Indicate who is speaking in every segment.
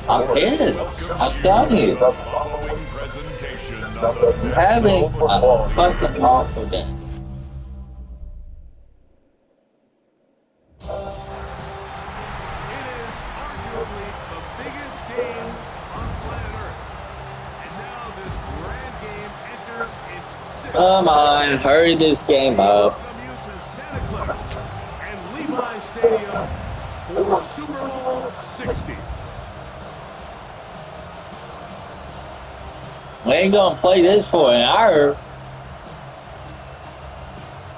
Speaker 1: I'm pissed. I'm telling you. Having a fucking awful day. Come on, hurry this game up. We ain't gonna play this for an hour.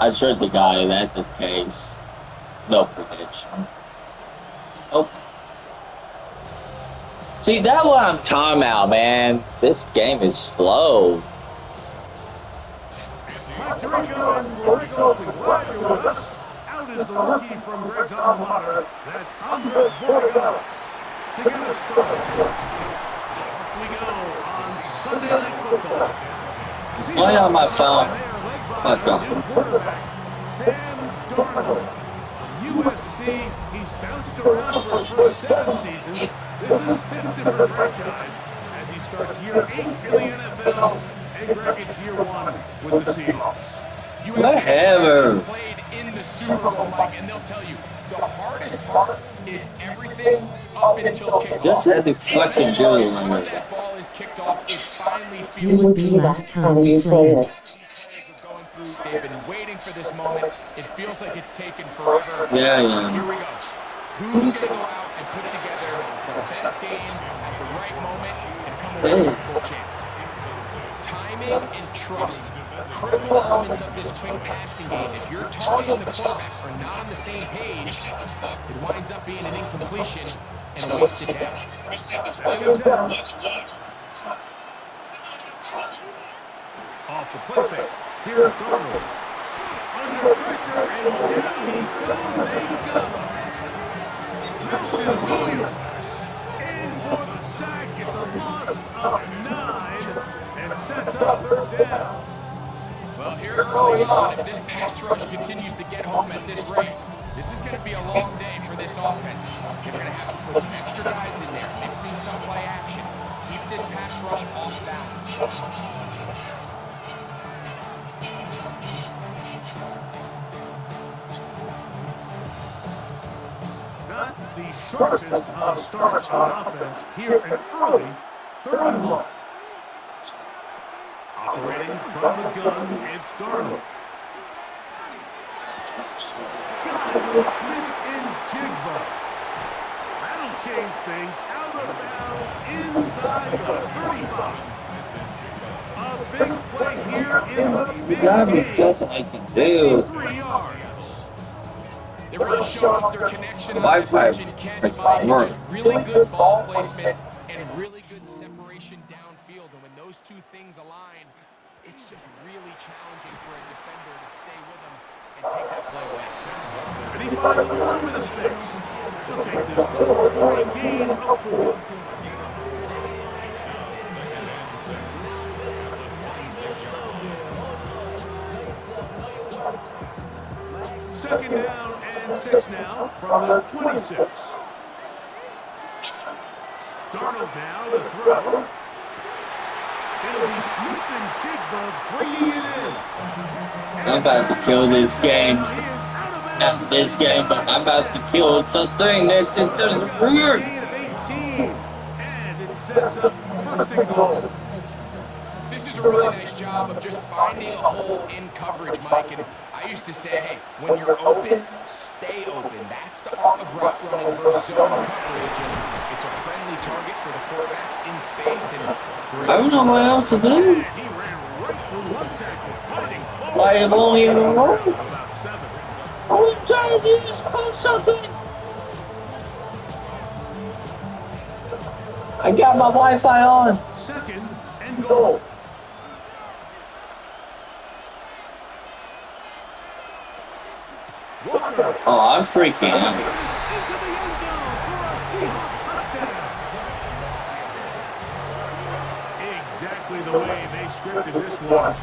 Speaker 1: I sure the guy in that this case. No prediction. Nope. See, that's what I'm talking about, man. This game is slow.
Speaker 2: Out is the rookie from Greg's alma mater. That's Andres Borregales to get us started. Off we go on Sunday Night Football.
Speaker 1: Play on my phone. Fuck off.
Speaker 2: Sam Darnold from USC. He's bounced around for his first 7 seasons. This is 5th different franchise as he starts year 8 in the NFL, and Greg, it's year 1 with the Seahawks.
Speaker 1: Whatever.
Speaker 3: Played in the Super Bowl, Mike, and they'll tell you the hardest part is everything up until kickoff.
Speaker 1: Just had to fucking do it.
Speaker 3: Once that ball is kicked off, it finally
Speaker 4: When
Speaker 3: feels
Speaker 4: would be the last time you played it?
Speaker 3: They've been waiting for this moment. It feels like it's taken forever.
Speaker 1: Yeah.
Speaker 3: Here we go. Who's going to go out and put together the best game at the right moment and come away with a Super Bowl chance? Timing and trust, critical elements of this quick passing game. If your target and the quarterback are not on the same page, it winds up being an incompletion and a wasted down.
Speaker 2: Off the play fake. Here's Darnold. Under pressure, and down he goes. There you go. Milton Williams. In for the sack. It's a loss of 9 and sets up 3rd down.
Speaker 3: Well, here early on, if this pass rush continues to get home at this rate, this is going to be a long day for this offense. They're going to have to put some extra guys in there, mixing some play action. Keep this pass rush off balance.
Speaker 2: Not the sharpest of starts on offense here in early 3rd and long. Operating from the gun, it's Darnold. With Smith and Jigba. That'll change things. Out of bounds inside the 35. A big play here in the big
Speaker 1: Gotta be
Speaker 2: game.
Speaker 1: something I can do.
Speaker 2: 3 yards.
Speaker 3: They're really showing off their connection on
Speaker 1: Wi-Fi
Speaker 3: the catch and catch, Mike.
Speaker 1: work.
Speaker 3: Just really good ball placement and really good separation downfield. And when those two things align, it's just really challenging for a defender to stay with them and take that play away.
Speaker 2: And he finds a little bit of space. He'll take this forward for a gain of 4. Second down and 6 now from the 26. Darnold now to throw. It'll be Smith and Jigba bringing it in.
Speaker 1: I'm about to kill this game. Not this game, but I'm about to kill something that doesn't work.
Speaker 2: And it sets up 1st and goal.
Speaker 3: This is a really nice job of just finding a hole in coverage, Mike. And I used to say, hey, when you're open, stay open. That's the art of route running versus zone coverage. And it's a friendly target for the quarterback in space. And
Speaker 1: I don't know what else to do.
Speaker 2: He ran right through one tackle, fighting forward.
Speaker 1: Like, it won't even work.
Speaker 2: About 7.
Speaker 1: All I'm trying to do is post something. I got my Wi-Fi on.
Speaker 2: 2nd and goal. Walker.
Speaker 1: Oh, I'm freaking out.
Speaker 2: Into the end zone for a Seahawks touchdown. Exactly the way they scripted this one. A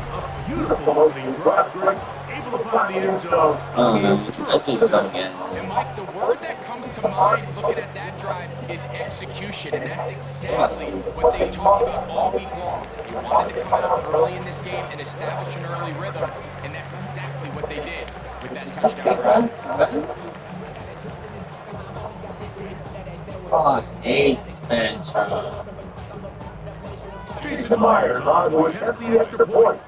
Speaker 2: beautiful opening drive, Greg. Able to find the end zone.
Speaker 1: Oh, no, that's just something.
Speaker 3: And Mike, the word that comes to mind looking at that drive is execution, and that's exactly what they talked about all week long. They wanted to come out early in this game and establish an early rhythm, and that's exactly what they did with that touchdown drive.
Speaker 1: Oh, I hate Spencer.
Speaker 2: Jason Myers on to attempt the extra point.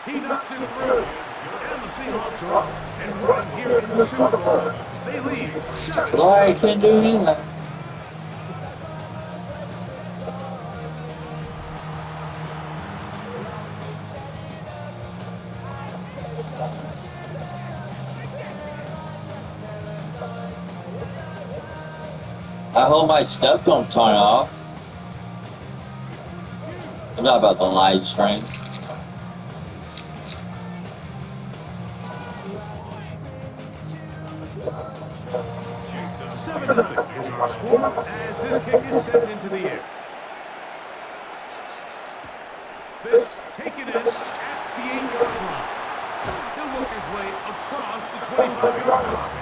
Speaker 2: He knocks it through. And the Seahawks are up and running here in the Super Bowl. They lead 7.
Speaker 1: Glory can do either. I hope my stuff don't turn off. I'm not about the live stream.
Speaker 2: Is our score as this kick is sent into the air. This taken in at the 8-yard line. He'll work his way across the 25-yard line.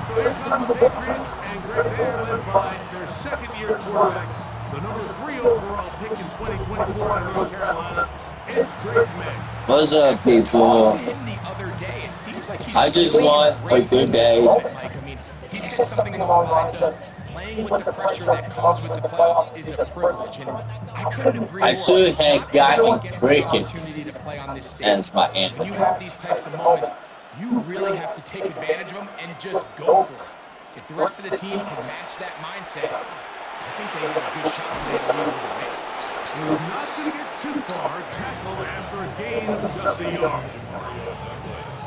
Speaker 2: So here come the Patriots, and Greg Van led by their second-year quarterback, the number 3 overall pick in 2024 out of North Carolina. It's Drake May.
Speaker 1: What's up, people? I just want a good day.
Speaker 3: He said something along the lines of playing with the pressure that comes with the playoffs is a privilege, and I couldn't agree more.
Speaker 1: I should have gotten cricket as my
Speaker 3: When
Speaker 1: anthem.
Speaker 3: you have these types of moments, you really have to take advantage of them and just go for it. If the rest of the team can match that mindset, I think they have a good shot today to lead with a win.
Speaker 2: He's not going to get too far. Tackled after a gain of just a yard.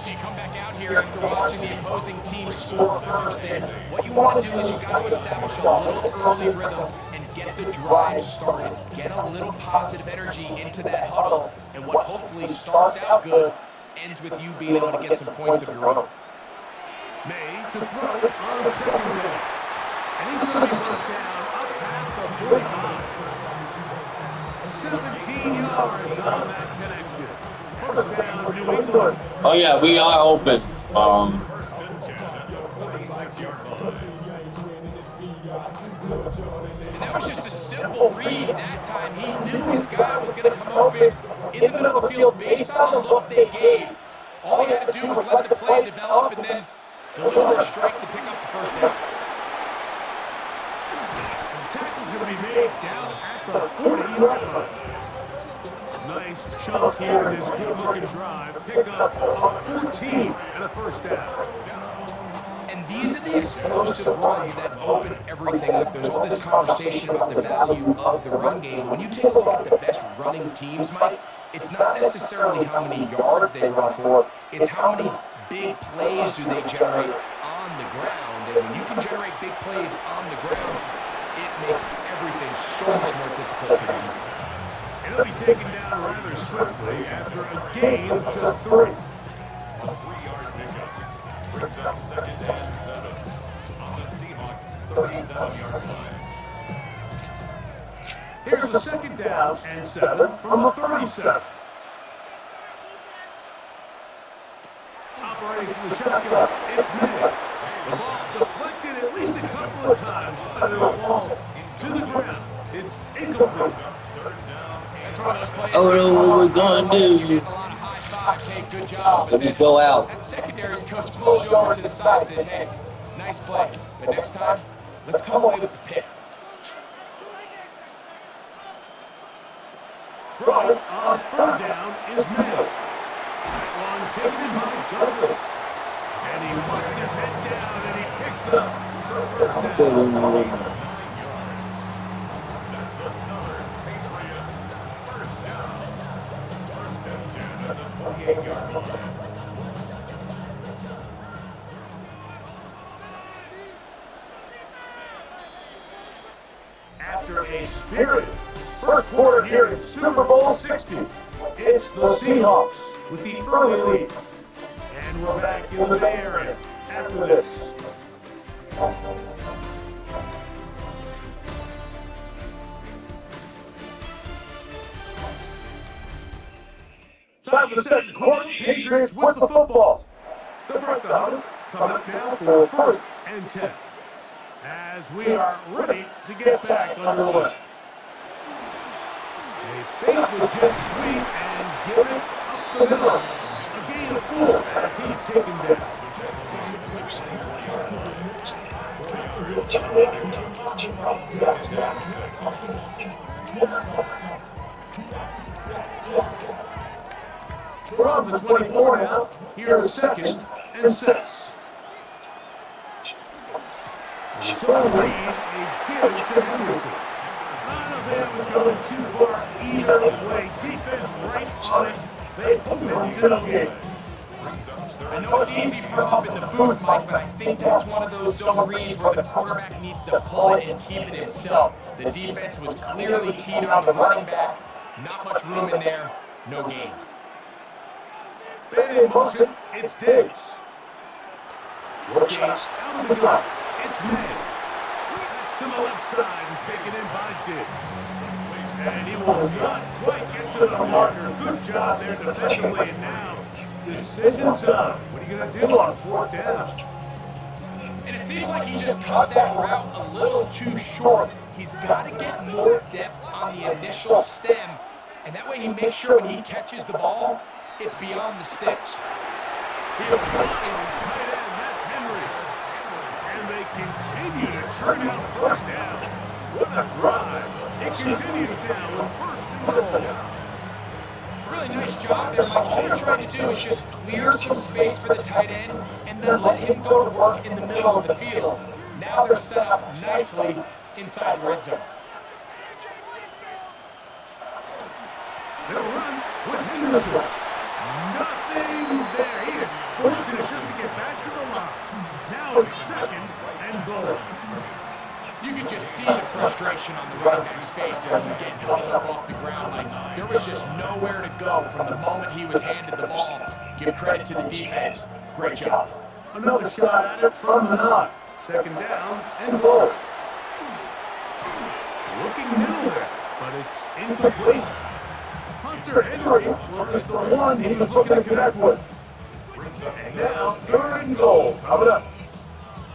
Speaker 3: So you come back out here after watching the opposing team score first, and what you want to do is you got to establish a little early rhythm and get the drive started. Get a little positive energy into that huddle, and what hopefully starts out good ends with you being able to get some points of your own.
Speaker 2: May to throw on second down. And he's going to be brought down up past the 45. 17 yards on that connection. First down, New England.
Speaker 1: Oh yeah, we are open.
Speaker 3: That was just a simple read that time. He knew his guy was going to come open in the middle of the field based on the look they gave. All he had to do was let the play develop and then deliver a strike to pick up the first down.
Speaker 2: The tackle's going to be made down at the 40-yard line. Nice chunk here in this good-looking drive. Pick up a 14 and a first down.
Speaker 3: And these are the explosive runs that open everything up. There's all this conversation about the value of the run game. When you take a look at the best running teams, Mike, it's not necessarily how many yards they run for. It's how many big plays do they generate on the ground. And when you can generate big plays on the ground, it makes everything so much more difficult for the defense.
Speaker 2: And he'll be taken down rather swiftly after a gain of just 3.
Speaker 5: A 3-yard pickup brings up 2nd and 7 on the Seahawks 37-yard line.
Speaker 2: Here's the 2nd down and 7 from the 37. Operating from the shotgun, it's May. The ball deflected at least a couple of times, but it'll fall to the ground. It's incomplete.
Speaker 1: Oh no, what we're gonna do?
Speaker 3: Hey, good job.
Speaker 1: Let me go out.
Speaker 3: That secondary's coach pulls you over to the side and says, hey, nice play, but next time, let's come away with the pick.
Speaker 2: Throwing on 3rd down is May. That one taken by Douglas. And he puts his head down and he picks up the first down.
Speaker 5: That's another Patriots first down. 1st and 10 at the 28-yard line.
Speaker 2: After a spirited first quarter here in Super Bowl 60, it's the Seahawks with the early lead. And we're back in the Bay Area after this. Time for the second quarter Patriots with the football. They'll break the huddle. Coming up now for 1st and 10. As we are ready to get back underway. They fake the jet sweep and give it up the middle. A gain of 4 as he's taken down. From the 24 now, here's 2nd and 6. So Reed, a give to Henderson. I don't think that was going too far either way. Defense right on it. They hold it to the game.
Speaker 3: I know it's easy for him up in the booth, Mike, but I think that's one of those zone reads where the quarterback needs to pull it and keep it himself. The defense was clearly keyed on the running back. Not much room in there. No gain.
Speaker 2: Man in motion, it's Diggs. Working out of the gun, it's May. That's to the left side and taken in by Diggs. And he will not quite get to the marker. Good job there defensively. And now, decision time. What are you going to do on 4th down?
Speaker 3: And it seems like he just cut that route a little too short. He's got to get more depth on the initial stem. And that way he makes sure when he catches the ball, it's beyond the sticks.
Speaker 2: He'll find his tight end, that's Henry. And they continue to turn out 1st down. What a drive. It continues down with 1st and goal.
Speaker 3: Really nice job there, Mike. All they're trying to do is just clear some space for the tight end and then let him go to work in the middle of the field. Now they're set up nicely inside the red zone.
Speaker 2: They'll run with Henderson. Nothing there. He is fortunate just to get back to the line. Now it's 2nd and goal.
Speaker 3: You could just see the frustration on the running back's face as he's getting held up off the ground. Like, there was just nowhere to go from the moment he was handed the ball. Give credit to the defense. Great job.
Speaker 2: Another shot at it from the 9. 2nd down and goal. Looking middle there, but it's incomplete. Hunter Henry will miss the one he was looking to connect with. And now 3rd and goal. Coming up.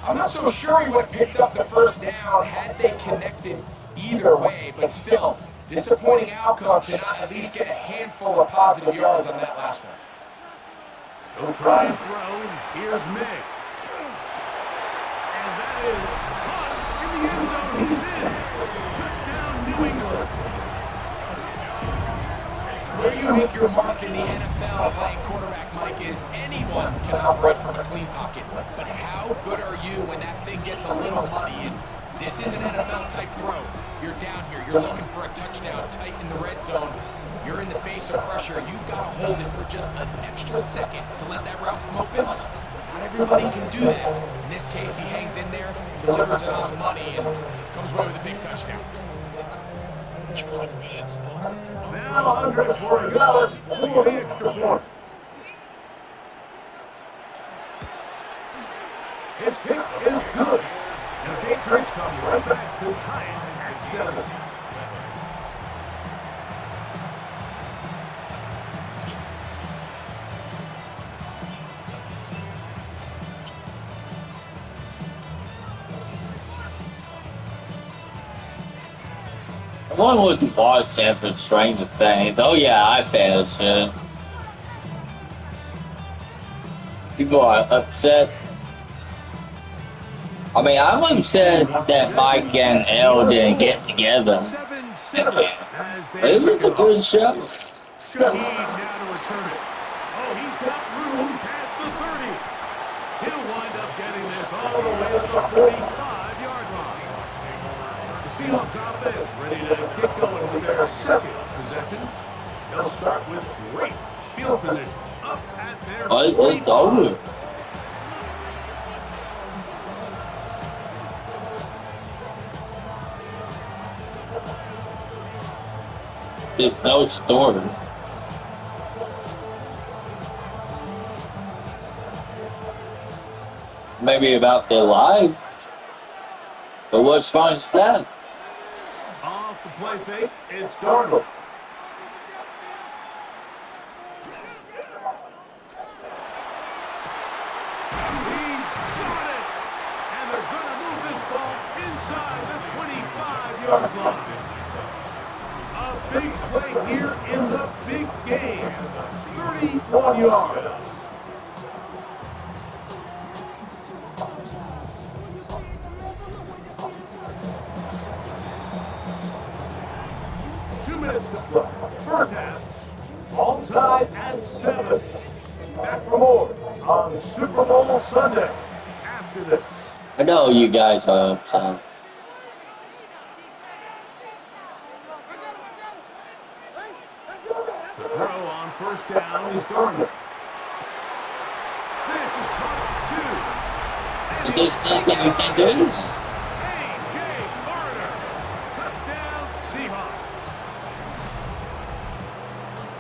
Speaker 3: I'm not so sure he would have picked up the 1st down had they connected either way, but still, disappointing outcome to not at least get a handful of positive yards on that last one.
Speaker 2: He'll try and throw. Here's May. And that is caught in the end zone. He's in. Touchdown, New England.
Speaker 3: Where you make your mark in the NFL playing quarterback, Mike, is anyone can operate from a clean pocket. But how good are you when that thing gets a little muddy? And this is an NFL-type throw. You're down here. You're looking for a touchdown tight in the red zone. You're in the face of pressure. You've got to hold it for just an extra second to let that route come open. Not everybody can do that. In this case, he hangs in there, delivers it on the money, and comes away with a big touchdown.
Speaker 2: Now Andres Borregales for the extra point. His kick is good. And the Patriots come right back to tie it at 7.
Speaker 1: One would watch Sanford Stranger Things. Oh yeah, I failed shit. People are upset. I mean, I'm upset that Mike and Elle didn't get together.
Speaker 2: 7-7 as they
Speaker 1: It was a good show.
Speaker 2: Shaheed now to return it. Oh, he's got room past the 30. He'll wind up getting this all the way to the 45-yard line. The Seahawks offense ready to get going with their 2nd possession. They'll start with great field position up at their 45.
Speaker 1: It's over. There's no story. Maybe about their lives. But what's fun is that?
Speaker 2: Off the play fake, it's Darnold. 6-yard line. A big play here in the big game. 31 yards. Minutes to play. First half, all tied at 7. Back for more on Super Bowl Sunday after this.
Speaker 1: I know you guys are upset.
Speaker 2: To throw on first down is Darnold. This is caught 2.
Speaker 1: But there's nothing you can do.
Speaker 2: A.J. Barner. Touchdown Seahawks.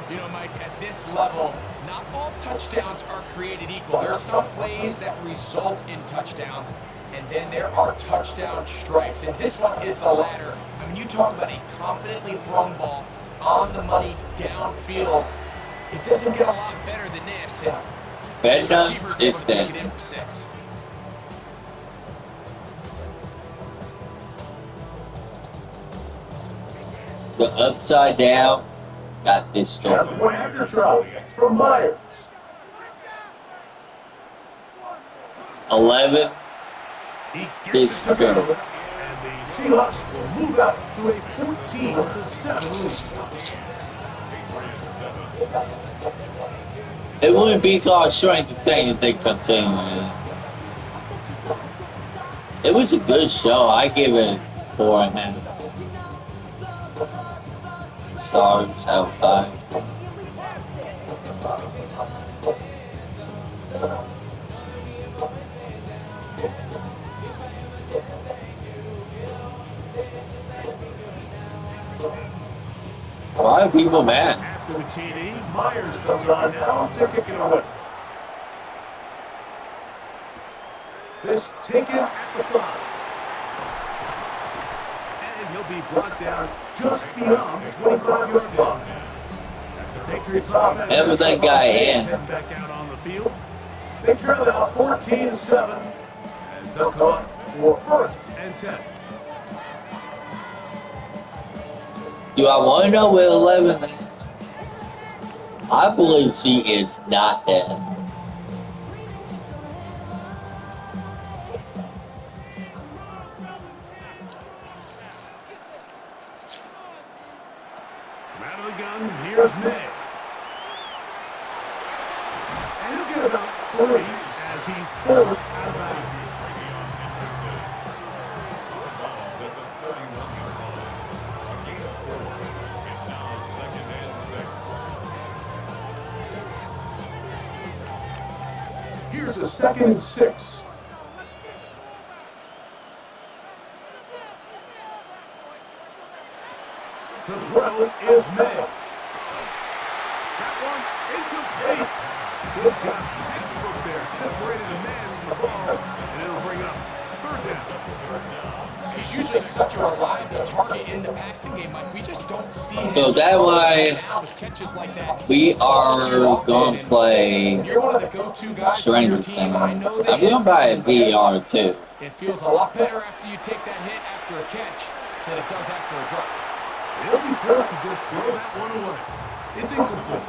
Speaker 3: You know, Mike, at this level, not all touchdowns are created equal. There are some plays that result in touchdowns, and then there are touchdown strikes. And this one is the latter. I mean, you talk about a confidently thrown ball on the money downfield. It doesn't get a lot better than this.
Speaker 1: Better
Speaker 3: His receivers able
Speaker 1: is
Speaker 3: to take
Speaker 1: that.
Speaker 3: it in for 6.
Speaker 1: The upside down got this story.
Speaker 2: Point after try from Myers.
Speaker 1: 11
Speaker 2: He
Speaker 1: is
Speaker 2: gets it to go.
Speaker 1: good.
Speaker 2: And the Seahawks will move out to a 14-7 lead.
Speaker 1: It wouldn't be called strength thing if they continue. It was a good show. I give it 4.5 stars out of 5. Why are people mad?
Speaker 2: After the TD, Myers comes on now to kick it away. This taken at the 5. And he'll be brought down just beyond the 25-yard line. The Patriots offense
Speaker 1: Everything got in.
Speaker 2: head back out on the field. They trail now 14-7 as they'll come up for 1st and 10.
Speaker 1: Do I want to know where 11 is? I believe she is not dead.
Speaker 2: Out of the gun, here's May. And he'll get about 3 as he's forced out of bounds.
Speaker 5: Bombs at the 31-yard line. A gain of 4. It's now 2nd and 6.
Speaker 2: Here's a 2nd and 6. To throw is May. That one incomplete. Good job, textbook there. Separated the man from the ball, and it'll bring up 3rd down.
Speaker 3: He's usually such a reliable target in the passing game, Mike. We just don't see him.
Speaker 1: So that way,
Speaker 3: now with catches like that.
Speaker 1: we are going to play
Speaker 3: You're one of the go-to guys
Speaker 1: Stranger
Speaker 3: on your team. I know
Speaker 1: Things.
Speaker 3: that
Speaker 1: I'm going to buy a VR too.
Speaker 3: it feels a lot better after you take that hit after a catch than it does after a drop.
Speaker 2: He'll be forced to just throw that one away. It's incomplete.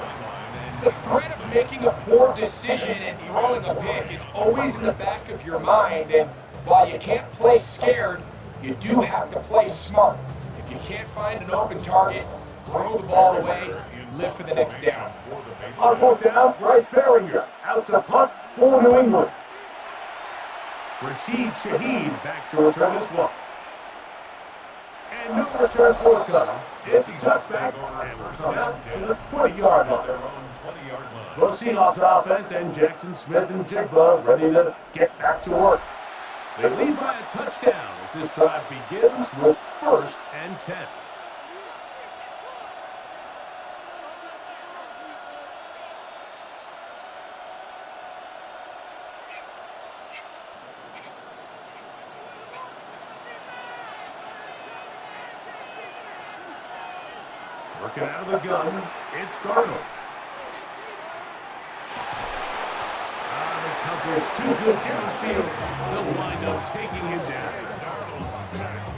Speaker 3: The threat of making a poor decision and throwing a pick is always in the back of your mind, and while you can't play scared, you do have to play smart. If you can't find an open target, throw the ball away, live for the next down.
Speaker 2: On 4th down, Bryce Behringer out to punt for New England. Rashid Shaheed back to return this one. And no return forthcoming. It's a touchback, and we're coming out to the 20-yard line. Both Seahawks offense and Jackson Smith and Jigba ready to get back to work. They lead by a touchdown as this drive begins with 1st and 10. Working out of the gun, it's Darnold. The coverage too good downfield. They'll wind up taking him down.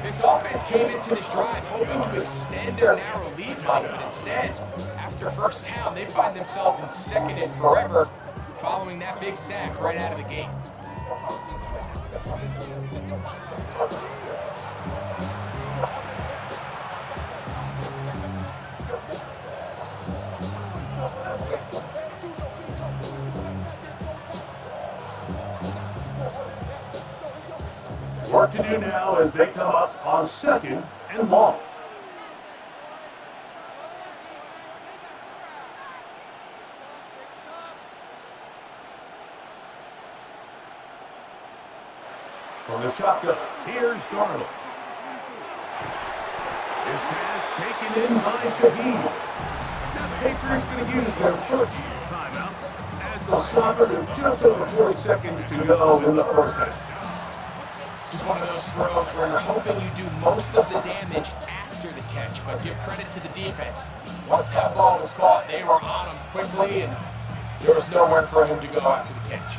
Speaker 3: This offense Patriots came into this drive hoping to extend their narrow lead, Mike, but instead, after first down, they find themselves in second and forever following that big sack right out of the gate.
Speaker 2: Work to do now as they come up on 2nd and long. From the shotgun, here's Darnold. His pass taken in by Shaheed. Now the Patriots going to use their first timeout as the stopper with just over 40 seconds to go in the first half.
Speaker 3: This is one of those throws where you're hoping you do most of the damage after the catch, but give credit to the defense. Once that ball was caught, they were on him quickly, and there was nowhere for him to go after the catch.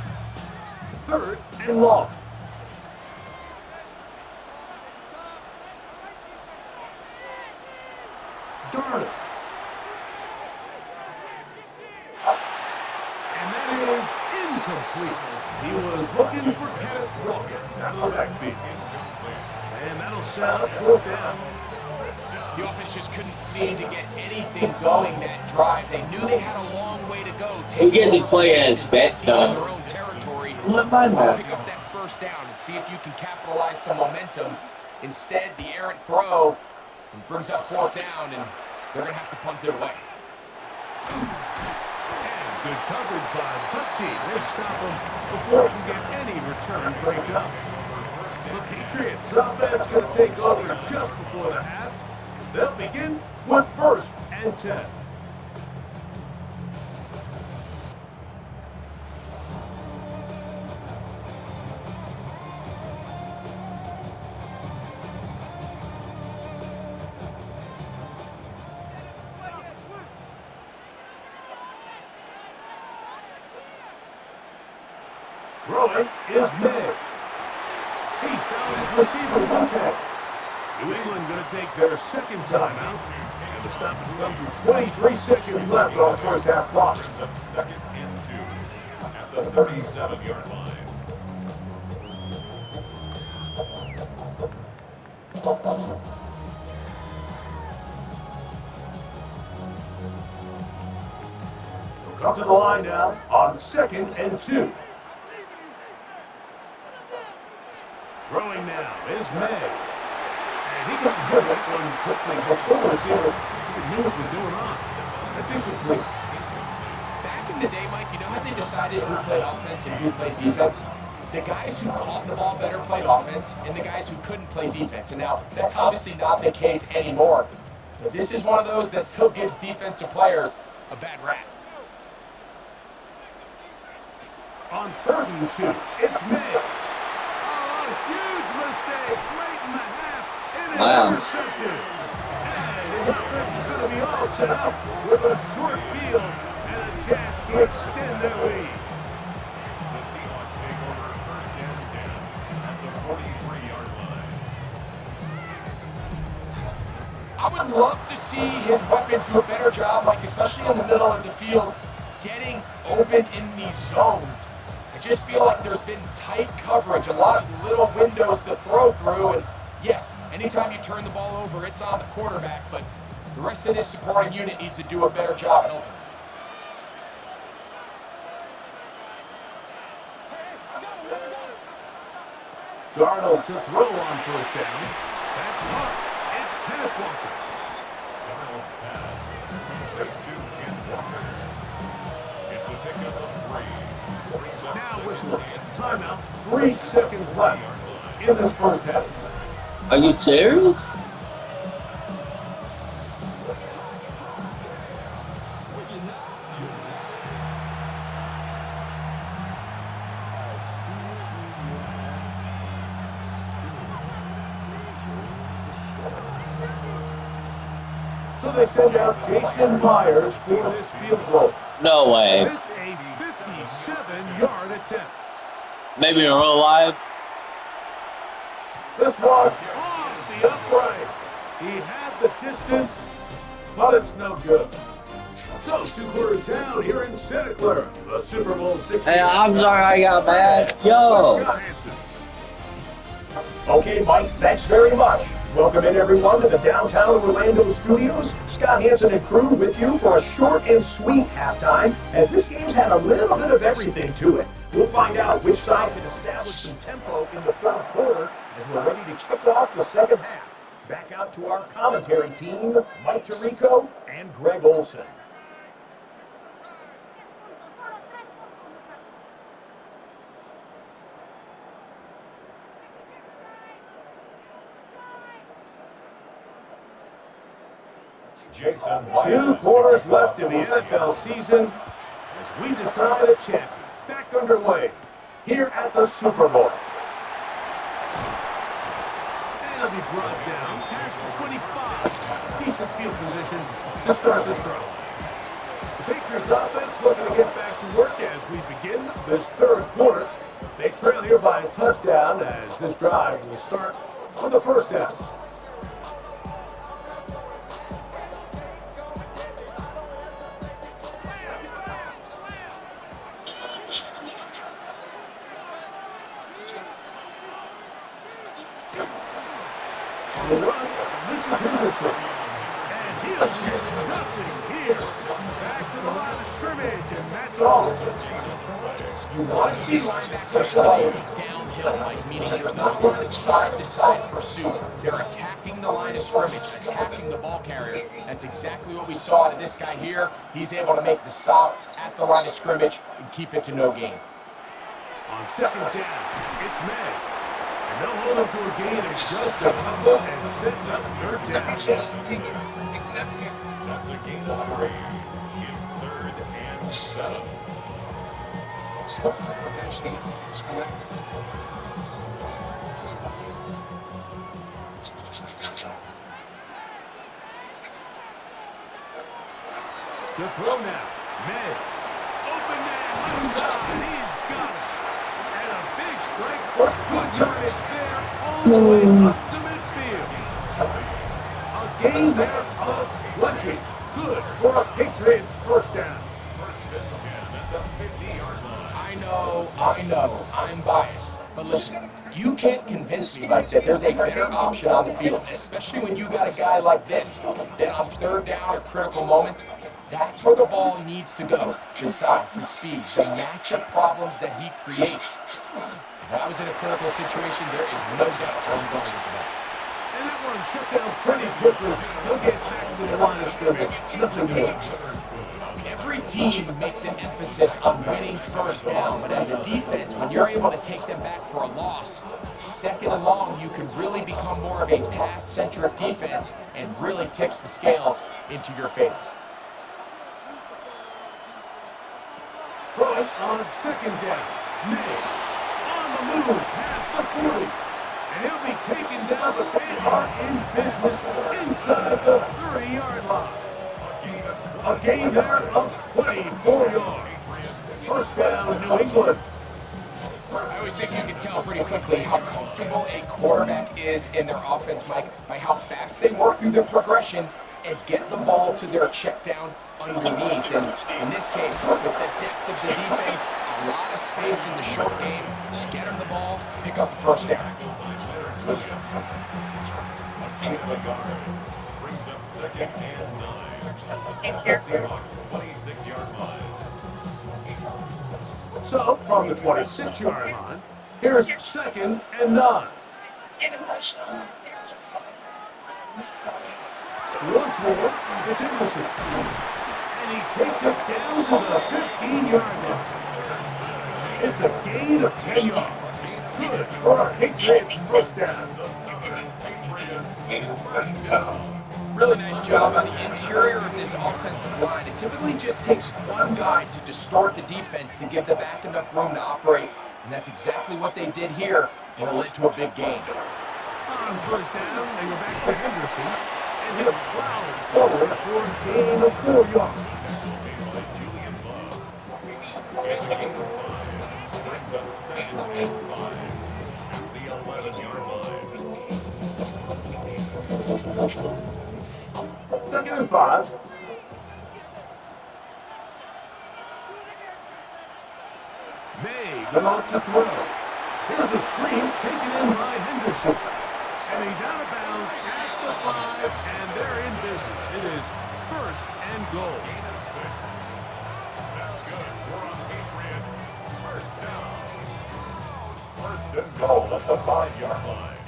Speaker 2: 3rd and long. Darnold. And that is incomplete. He was looking for Kenneth Walker out of the backfield. And that'll set up 4th down.
Speaker 3: The offense just couldn't seem to get anything going that drive. They knew they had a long way to go.
Speaker 1: We get to play as bet
Speaker 3: in their own territory.
Speaker 1: What about that?
Speaker 3: Pick up that first down and see if you can capitalize some momentum. Instead, the errant throw brings up 4th down, and they're going to have to punt it away.
Speaker 2: And good coverage by Butchie. They stop him before he can get any return breaked up. The Patriots offense going to take over just before the half. They'll begin with 1st and 10. Throwing is May. He's found his receiver one tag. New England going to take their 2nd timeout. And the stoppage comes with 23 seconds left on the first half clock.
Speaker 5: Brings up 2nd and 2 at the 37-yard line.
Speaker 2: Up to the line now on 2nd and 2. Throwing now is May. And he got rid of it one quickly before the receiver even knew what was going on. That's incomplete.
Speaker 3: Back in the day, Mike, you know how they decided who played offense and who played defense? The guys who caught the ball better played offense, and the guys who couldn't play defense. And now, that's obviously not the case anymore. But this is one of those that still gives defensive players a bad rap.
Speaker 2: On 3rd and 2, it's May. Oh, a huge mistake late in the half. It is intercepted. And his offense is going to be all set up with a short field and a chance to extend their lead.
Speaker 5: The Seahawks take over 1st and 10 at the 43-yard line.
Speaker 3: I would love to see his weapons do a better job, like especially in the middle of the field, getting open in these zones. I just feel like there's been tight coverage, a lot of little windows to throw through, and yes, anytime you turn the ball over, it's on the quarterback, but the rest of this supporting unit needs to do a better job helping.
Speaker 2: Darnold to throw on 1st down. That's caught. It's Kenneth Walker.
Speaker 5: Darnold's pass complete to Ken Walker. It's a pickup of 3. Brings up
Speaker 2: Now
Speaker 5: 2nd
Speaker 2: whistle.
Speaker 5: and
Speaker 2: Timeout. 3 seconds left in this first half.
Speaker 1: Are you serious?
Speaker 2: So they send out Jason Myers for this field goal.
Speaker 1: No way.
Speaker 2: This a 57-yard attempt.
Speaker 1: Maybe in real life.
Speaker 2: This one off the upright. He had the distance, but it's no good. So, 2 quarters down here in Santa Clara, the Super Bowl 60.
Speaker 1: Hey, I'm sorry I got mad. Yo.
Speaker 2: Scott Hansen.
Speaker 6: Okay, Mike, thanks very much. Welcome in, everyone, to the downtown Orlando studios. Scott Hansen and crew with you for a short and sweet halftime, as this game's had a little bit of everything to it. We'll find out which side can establish some tempo in the third quarter as we're ready to kick off the second half. Back out to our commentary team, Mike Tirico and Greg Olson.
Speaker 5: Jason
Speaker 2: 2 quarters left in the NFL season as we decide a champion. Back underway here at the Super Bowl. And it'll be brought down past the 25. Decent field position to start this drive. The Patriots offense looking to get back to work as we begin this third quarter. They trail here by a touchdown as this drive will start with a first down. On the run, this is Henderson. And he'll get nothing here. Back to the line of scrimmage, and that's all.
Speaker 3: You want to see linebackers play downhill, like meaning there's not a lot of side-to-side pursuit. They're attacking the line of scrimmage, attacking the ball carrier. That's exactly what we saw to this guy here. He's able to make the stop at the line of scrimmage and keep it to no gain.
Speaker 2: On second down, it's May. And they'll hold him to a gain of just a couple and sets up third down.
Speaker 5: That's a gain of 3. It's 3rd and 7.
Speaker 2: To throw now, May. Open man, left side, he's got it. And a big strike for good yardage there, all the way up to midfield. A gain there of 20. Good for a Patriots first down.
Speaker 5: First and 10 at the 50-yard line.
Speaker 3: I know, I'm biased. But listen, you can't convince me like that there's a better option on the field, especially when you got a guy like this. Then on third down or critical moments, that's where the ball needs to go. The size, the speed, the matchup problems that he creates. If I was in a critical situation, there is no doubt where I'm going with that.
Speaker 2: And that one shut down pretty quickly. He'll get back to the line of scrimmage. Nothing more.
Speaker 3: Every team makes an emphasis on winning first down, but as a defense, when you're able to take them back for a loss, second and long, you can really become more of a pass-centric defense and really tips the scales into your favor.
Speaker 2: Right on second down. May on the move past the 40. And he'll be taken down, but they are in business inside the 30-yard line. A gain there of 24 yards. First down, New England.
Speaker 3: I always think you can tell pretty quickly how comfortable a quarterback is in their offense, Mike, by how fast they work through their progression and get the ball to their check down underneath. And in this case, with the depth of the defense, a lot of space in the short game, get them the ball, pick up the first down.
Speaker 5: Brings up 2nd and 9. Seahawks 26-yard line.
Speaker 2: So, from the 26-yard line, here's 2nd and 9. Once more, it's Henderson. And he takes it down to the 15-yard line. It's a gain of 10 yards. Good for a Patriots first down.
Speaker 3: Really nice job on the interior of this offensive line. It typically just takes one guy to distort the defense to give the back enough room to operate, and that's exactly what they did here, and it led to a big gain.
Speaker 2: On first down, they go back to Henderson, and he'll plow forward for a gain of 4 yards.
Speaker 5: It's a gain of 5. Brings up 2nd and 5 at the 11-yard line.
Speaker 6: Second and 5. May go on to throw. Here's a screen taken in by Henderson.
Speaker 2: And he's out of bounds at the 5, and they're in business. It is first and goal.
Speaker 5: Gain of 6. That's good. We're on Patriots. First down. First and goal at the 5-yard line.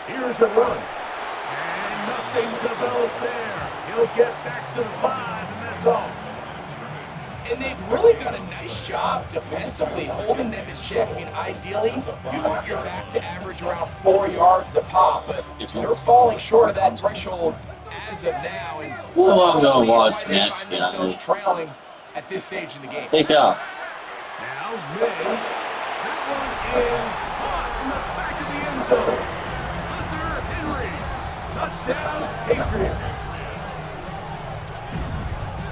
Speaker 6: Here's a run.
Speaker 2: And nothing developed there. He'll get back to the 5, and that's all.
Speaker 3: And they've really done a nice job defensively holding them in check. I mean, ideally, you want your back to average around 4 yards a pop, but they're falling short of that threshold as of now. And
Speaker 1: Well, I'm gonna
Speaker 3: unfortunately,
Speaker 1: watch
Speaker 3: it's why they
Speaker 1: next,
Speaker 3: find themselves trailing at this stage in the game.
Speaker 1: Pick up.
Speaker 2: Now May. That one is caught in the back of the end zone. Hunter Henry. Touchdown, Patriots.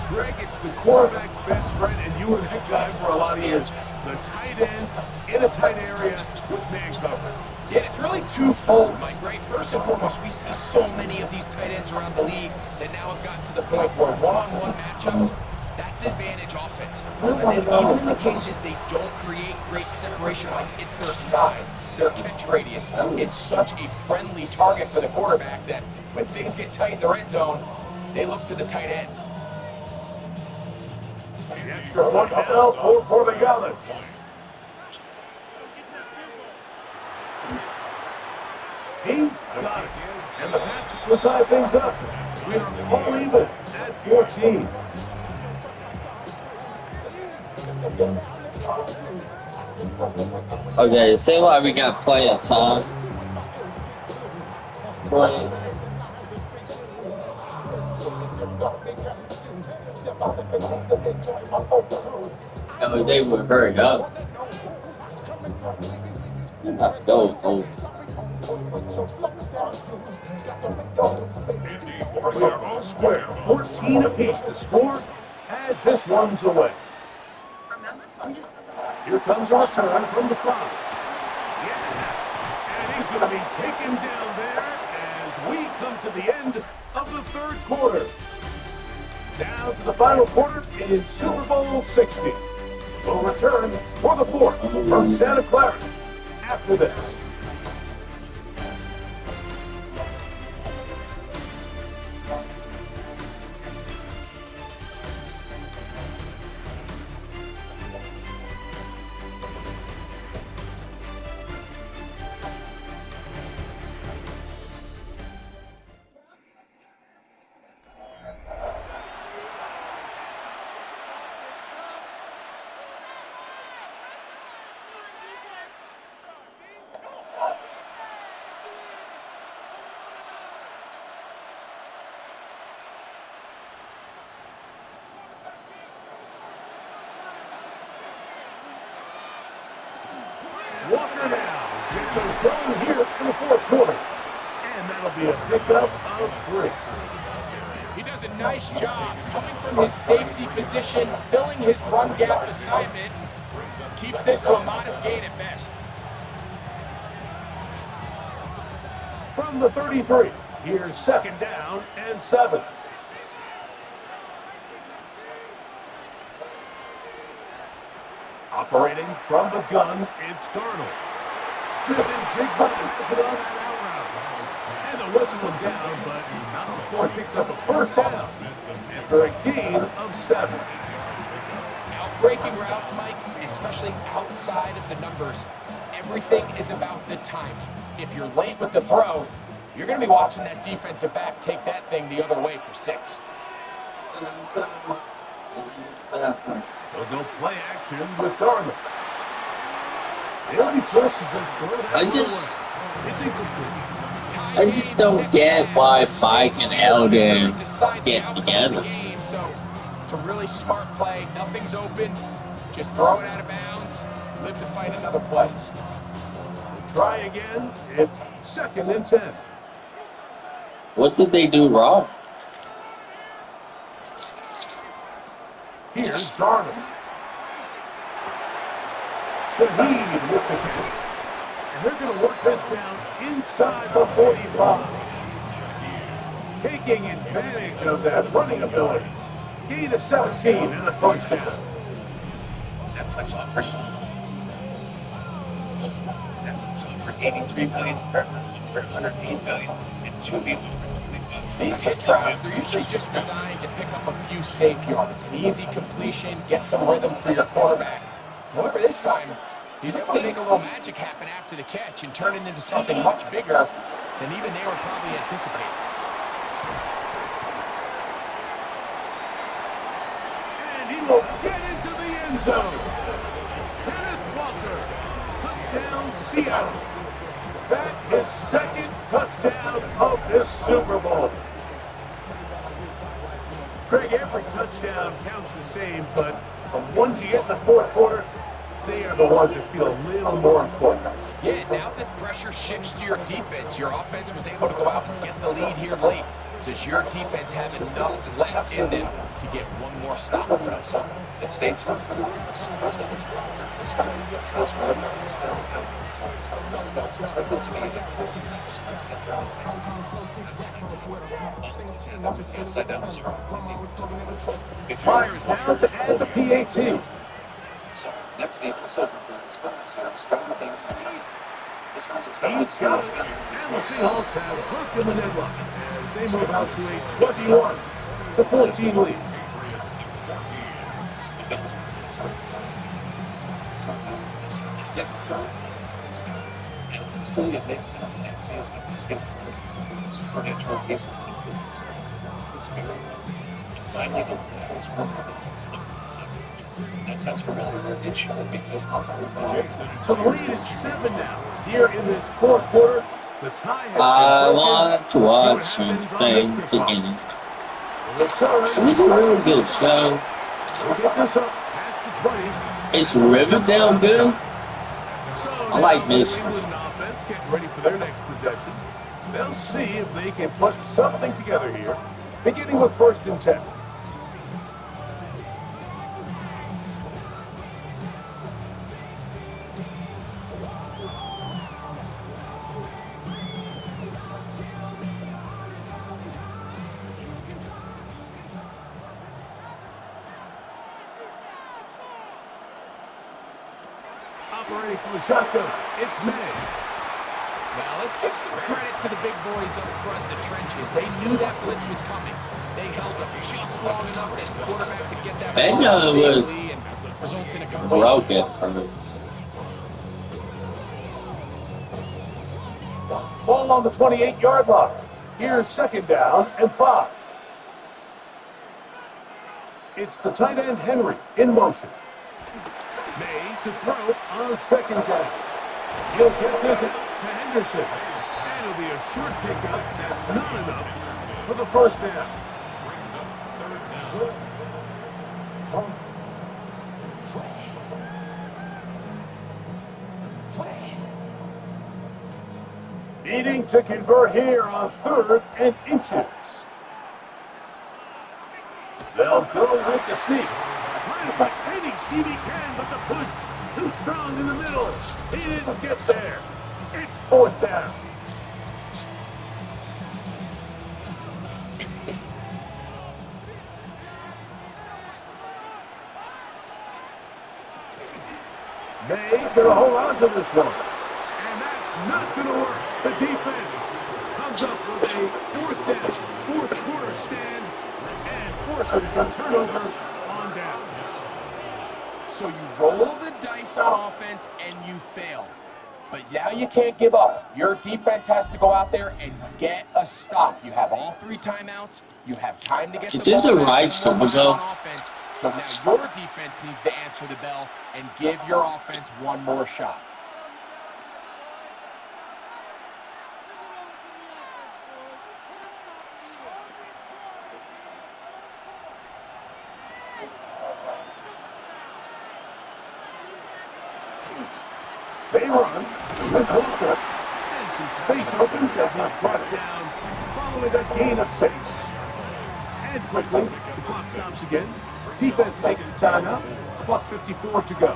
Speaker 2: Greg, it's the quarterback's best friend, and you were that guy for a lot of years. The tight end in a tight area with man coverage.
Speaker 3: Yeah, it's really twofold, Mike, right? First and foremost, we see so many of these tight ends around the league that now have gotten to the point where one-on-one matchups, that's advantage offense. But then even in the cases they don't create great separation, like it's their size, their catch radius, it's such a friendly target for the quarterback that when things get tight in the red zone, they look to the tight end.
Speaker 6: The extra point now for the Gallus. He's got it. And the Pats will tie things up. We are all even at 14.
Speaker 1: Okay, it seems like we got plenty of time. 20. And they would hurry up. Go.
Speaker 6: We are all square. 14 apiece. The score as this one's away. Here comes our return from the 5.
Speaker 2: Yeah. And he's going to be taken down there as we come to the end of the third quarter.
Speaker 6: Down to the final quarter in Super Bowl 60. We'll return for the 4th from Santa Clara after this. Walker now gets us going here in the 4th quarter. And that'll be a pickup of 3.
Speaker 3: He does a nice job coming from his safety position, filling his run gap assignment, keeps this to a modest gain at best.
Speaker 6: From the 33, here's 2nd down and 7. Operating from the gun,
Speaker 2: It's Darnold.
Speaker 6: Smith and Jigba is it on that out route.
Speaker 2: And they'll whistle him down, but not before he picks up a first down after a gain of 7.
Speaker 3: Outbreaking routes, Mike, especially outside of the numbers, everything is about the timing. If you're late with the throw, you're going to be watching that defensive back take that thing the other way for 6.
Speaker 2: They'll go play action with Darnold. They'll be forced to just throw that
Speaker 1: I
Speaker 2: one
Speaker 1: just-
Speaker 2: away. It's incomplete.
Speaker 1: I just don't get why Mike and Eldon get together.
Speaker 3: So it's a really smart play. Nothing's open. Just throw it out of bounds. Live to fight another play.
Speaker 6: Try again. It's 2nd and 10.
Speaker 1: What did they do wrong?
Speaker 6: Here's Darnold.
Speaker 2: Shaheed with the catch. And they're going to work this down inside the 45. Taking advantage of that running ability. Gain of 17 and a first down.
Speaker 7: Netflix offered 83 million for 108 million and 2 million.
Speaker 3: These hit routes, they're usually just designed to pick up a few safe yards. An easy completion, get some rhythm for your quarterback. However, this time, he's able to make a little magic happen after the catch and turn it into something much bigger than even they were probably anticipating.
Speaker 2: And he will get into the end zone. Kenneth Walker, touchdown Seattle. That is second touchdown of this Super Bowl. Greg, every touchdown counts the same, but the ones you get in the fourth quarter, they are the ones that feel a little more important.
Speaker 3: Yeah, now that pressure shifts to your defense, your offense was able to go out and get the lead here late. Does your defense have enough left in them to get one more stop?
Speaker 7: It states
Speaker 2: Myers now to add the PAT.
Speaker 7: So next game, the second strong things.
Speaker 2: He's got it. And the Seahawks have hooked in the deadlock as they move out to a 21-14 lead.
Speaker 7: So it makes sense. It seems like this game is supernatural cases. It's very finally that sounds familiar. It should because
Speaker 2: so the lead is 7 now. Here in this fourth quarter, the tie has been
Speaker 1: I
Speaker 2: broken.
Speaker 1: want to watch some things again. It was a really good show.
Speaker 2: We'll get this up past the 20.
Speaker 1: Is Riverdale good?
Speaker 2: So
Speaker 1: I like
Speaker 2: now
Speaker 1: this.
Speaker 2: the New England offense getting ready for their next possession. They'll see if they can put something together here, beginning with 1st and 10. Operating from the shotgun, it's May.
Speaker 3: Now, let's give some credit to the big boys up front in the trenches. They knew that blitz was coming. They held up just long enough that the quarterback could get that
Speaker 1: They
Speaker 3: ball
Speaker 1: know it was
Speaker 3: safely and results in a completion.
Speaker 1: broken for me.
Speaker 6: Ball on the 28-yard line. Here's 2nd down and 5. It's the tight end Henry in motion.
Speaker 2: May to throw on 2nd down. He'll get this to Henderson. And it'll be a short pickup. That's not enough for the 1st down. Needing to convert here on 3rd and inches. They'll go with the sneak. Trying to find any seam he can, but the push too strong in the middle. He didn't get there. It's 4th down. May gonna hold on to this one. And that's not gonna work. The defense comes up with a 4th down, 4th quarter stand, and forces a turnover on downs.
Speaker 3: So you roll the dice on offense and you fail. But now you can't give up. Your defense has to go out there and get a stop. You have all 3 timeouts. You have time to get
Speaker 1: Is
Speaker 3: the
Speaker 1: it
Speaker 3: ball
Speaker 1: the
Speaker 3: back
Speaker 1: right
Speaker 3: and
Speaker 1: Super
Speaker 3: move
Speaker 1: Bowl?
Speaker 3: on offense. So now your defense needs to answer the bell and give your offense one more shot.
Speaker 2: They run with Walker, and some space opens as he's brought down following a gain of 6. And quickly, the clock stops again. Defense taking the timeout. $1:54 to go.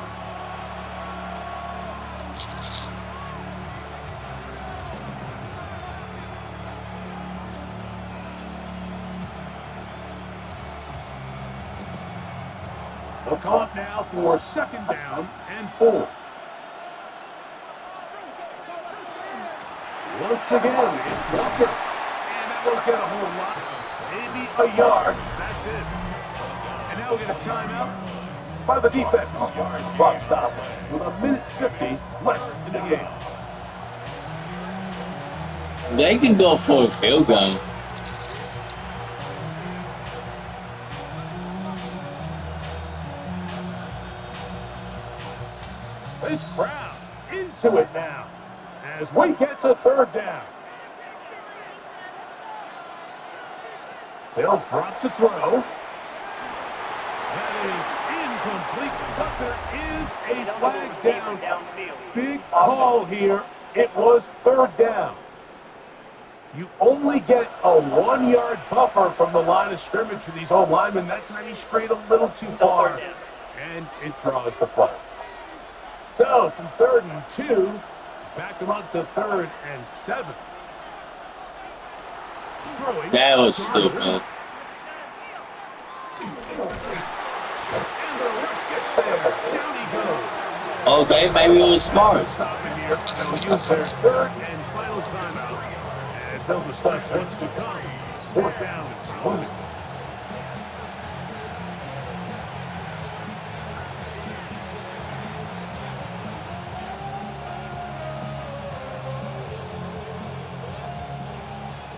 Speaker 2: They'll call it now for 2nd down and 4. Once again, it's Walker. And that won't get a whole lot. Maybe a yard. That's it. And now we get a timeout by the defense. Clock stops with 1:50 left in the game.
Speaker 1: They can go for a field goal.
Speaker 2: This crowd into it now as we get to 3rd down. They'll drop to throw. That is incomplete, but there is a flag down. Big call here. It was 3rd down. You only get a 1-yard buffer from the line of scrimmage for these old linemen. That time he strayed a little too far, and it draws the flag. So from 3rd and 2, back them up to 3rd and 7. Throwing.
Speaker 1: That was stupid.
Speaker 2: And the rush gets there. Down he goes.
Speaker 1: Okay, maybe it was smart.
Speaker 2: Stopping here. They'll use their 3rd and final timeout as they'll discuss what's to come. 4th down is limited.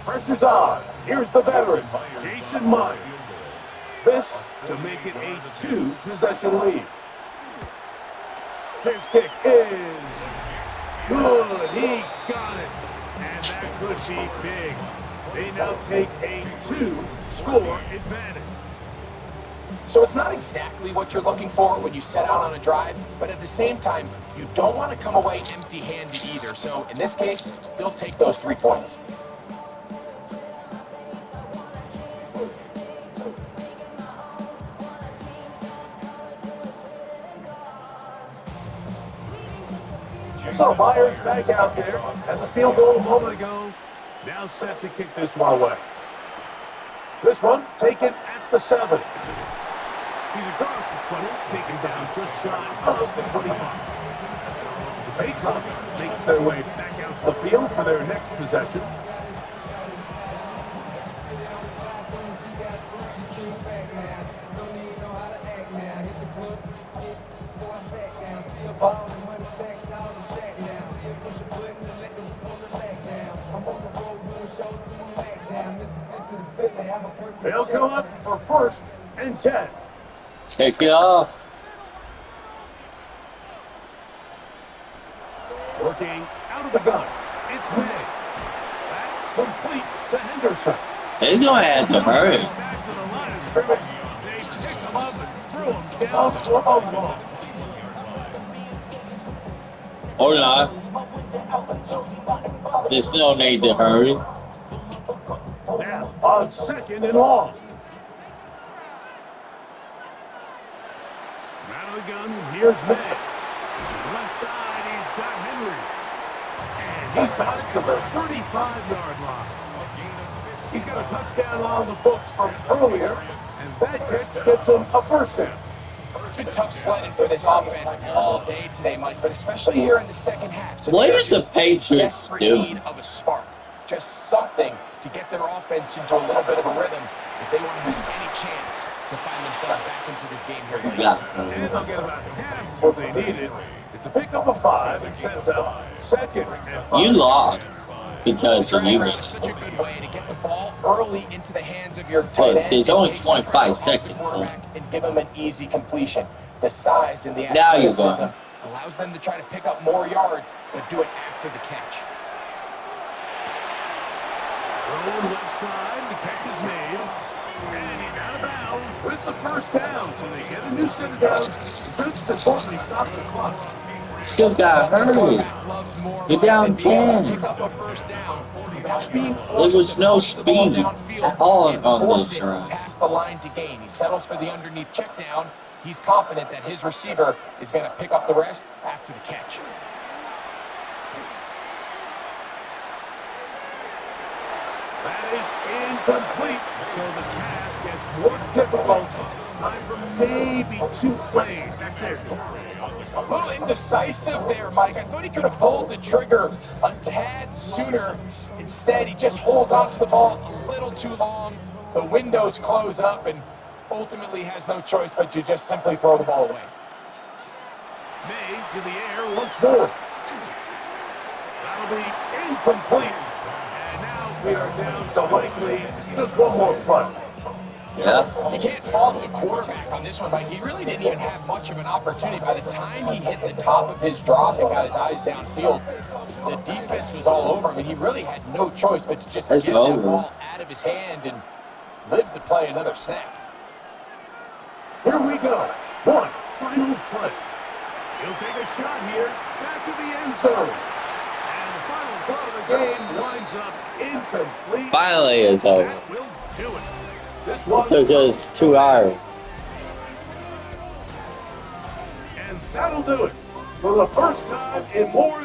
Speaker 2: Pressure's on. Here's the veteran, Jason Myers. This to make it a 2-possession lead. His kick is good. He got it. And that could be big. They now take a 2-score advantage.
Speaker 3: So it's not exactly what you're looking for when you set out on a drive, but at the same time, you don't want to come away empty-handed either. So in this case, they'll take those 3 points.
Speaker 2: So Myers back out there, and the field goal a moment ago, now set to kick this one away. This one taken at the 7. He's across the 20, taken down just shy of the 25. The Patriots makes their way back out to the field for their next possession. They'll come up for 1st and 10.
Speaker 1: Take it off.
Speaker 2: Working out of the gun. It's May. Back complete to Henderson.
Speaker 1: They're going to have to hurry.
Speaker 2: Back to the line of scrimmage. They pick him up and threw him down for a ball.
Speaker 1: Or not. There's no need to hurry.
Speaker 2: Now on 2nd and long. Out of the gun, here's May. To the left side, he's got Henry. And he's got it to the 35-yard line. He's got a touchdown on the books from earlier, and that catch gets him a 1st down.
Speaker 3: It's been tough sledding for this offense all day today, Mike, but especially here in the 2nd half. So
Speaker 1: What is the Patriots
Speaker 3: desperate
Speaker 1: doing?
Speaker 3: need of a spark. Just something to get their offense into a little bit of a rhythm if they want to have any chance to find themselves back into this game here late.
Speaker 1: Yeah.
Speaker 2: And they'll get about half what they needed. It's a pickup of 5 and sends up 2nd and 5.
Speaker 1: You lost because of you.
Speaker 3: It's such a good way to get the ball early into the hands of your tight end.
Speaker 1: There's
Speaker 3: and
Speaker 1: only
Speaker 3: take some
Speaker 1: 25
Speaker 3: pressure off the
Speaker 1: seconds, so-
Speaker 3: quarterback and give him an easy completion. The size and the
Speaker 1: Now you're
Speaker 3: athleticism
Speaker 1: going.
Speaker 3: allows them to try to pick up more yards, but do it after the catch.
Speaker 2: Thrown left side, the catch is made. And he's out of bounds with the 1st down. So they get a new set of downs. Just importantly, stop the clock.
Speaker 1: Still got hurry.
Speaker 3: Loves more
Speaker 1: You're down
Speaker 3: than being able to
Speaker 1: 10.
Speaker 3: pick up a 1st down without being
Speaker 1: There
Speaker 3: forced
Speaker 1: was
Speaker 3: to
Speaker 1: no
Speaker 3: push the ball
Speaker 1: speed
Speaker 3: downfield
Speaker 1: at all
Speaker 3: and
Speaker 1: on
Speaker 3: force
Speaker 1: this
Speaker 3: it
Speaker 1: drive.
Speaker 3: past the line to gain. He settles for the underneath check down. He's confident that his receiver is going to pick up the rest after the catch.
Speaker 2: That is incomplete. So the task gets more difficult. Time for maybe 2 plays. That's it.
Speaker 3: A little indecisive there, Mike. I thought he could have pulled the trigger a tad sooner. Instead, he just holds onto the ball a little too long. The windows close up and ultimately has no choice but to just simply throw the ball away.
Speaker 2: May to the air once more. That'll be incomplete. And now we are down to likely just one more punt.
Speaker 1: Yeah.
Speaker 3: You can't fault the quarterback on this one, Mike. He really didn't even have much of an opportunity. By the time he hit the top of his drop and got his eyes downfield, the defense was all over him, and he really had no choice but to just get that ball out of his hand and live to play another snap.
Speaker 2: Here we go. One final play. He'll take a shot here, back to the end zone. And the final throw of the game winds up incomplete.
Speaker 1: Finally, it's over.
Speaker 2: That will do it. This
Speaker 1: It
Speaker 2: one
Speaker 1: took us 2 hours.
Speaker 2: and that'll do it. For the first time in more